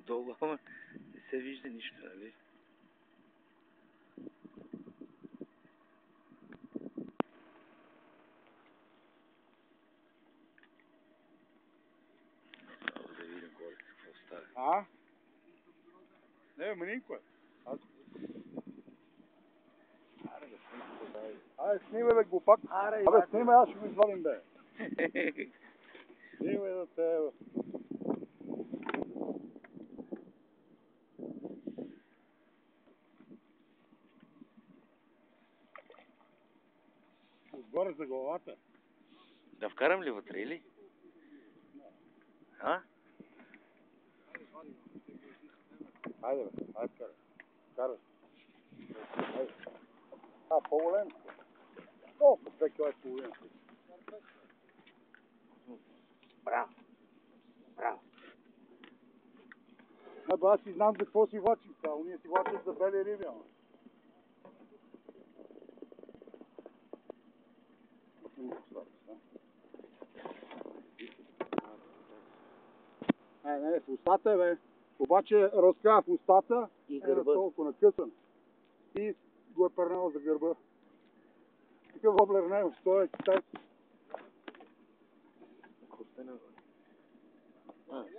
Долу, ама не се вижда нищо, нали? Да видим горе какво става. Не, манинко е. Айде, снимай бе глупак. Абе, снимай, аз ще го извадим бе. Снимай да те... Отгоре за главата. Да вкарам ли вътре, или? А? Айде бе, айде карай. Карай. Айде. По-голем. Колко? 2 кила и половина. Браво. Браво. Абе, аз си знам за какво си влачим сега. Уния си влачат за бели риби, ама. Не, в устата е, бе. Обаче разкава в устата И гърба. толкова накъсан. И го е пернал за гърба. Такъв воблер не е, той е китайски.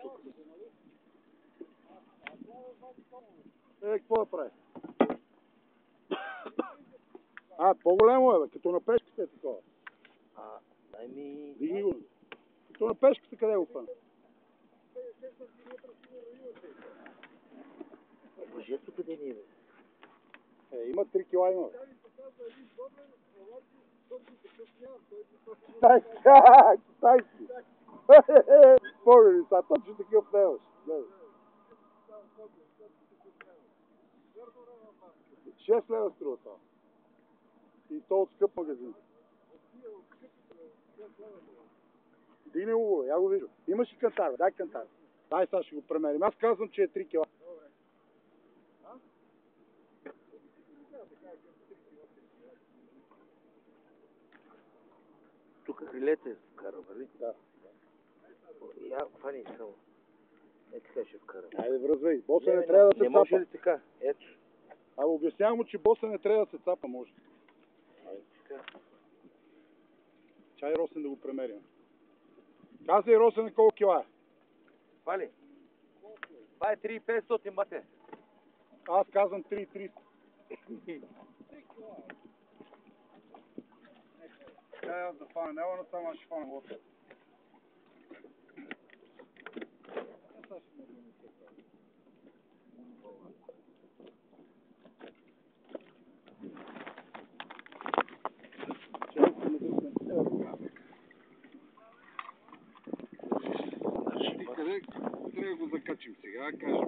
Тук. Какво да прави? По-голямо е, бе, като на пешката е такова. Дай ми... Дигни го. Като на пешката къде го пъна? Въжето къде ни е, бе? Има 3 кила има. Китайски! Погледи са, точно такъв неваш. 6 лева струва това. И то от скъп магазин. Дигни го, я го виждам. Имаш и кантар, дай кантар. Дай сега ще го премерим. Аз казвам, че е 3 кила. Тук крилете вкарам, нали? Да. Я, фани само. Така ще вкарам. Айде връзвай. Боса не трябва да се цапа. Не може ли така? Ето. Обяснявам му, че боса не трябва да се цапа, може. Айде така. Чай Росен да го премерим. Казай Росен колко кила е. Фали. Това е 3500, бате. Аз казвам 3300. Трябва да фана, няма на само, аз ще фана лота. Къде трябва да го закачим сега? Кажем.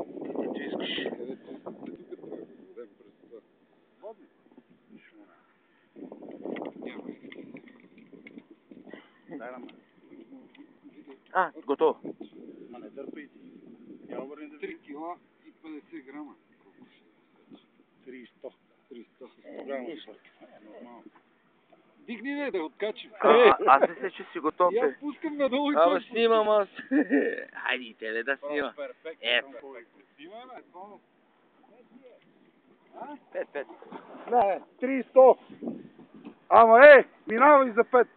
Че искаш. Къде тук трябва да го взем през това? Водни? Няма. Дай нам. Готово. Ма не дърпай ти. Я обърни да 3 кила и 50 грама. Колко ще е? 300. 100 грама. Нормално. Дигни не, да откачим. Аз мисля, че си готов. Я пускам надолу и Абе, снимам аз. Хайде, тебе да снима. Перфектно. Снимай, бе, това. 5. Не, 300. Ама минава и за 5.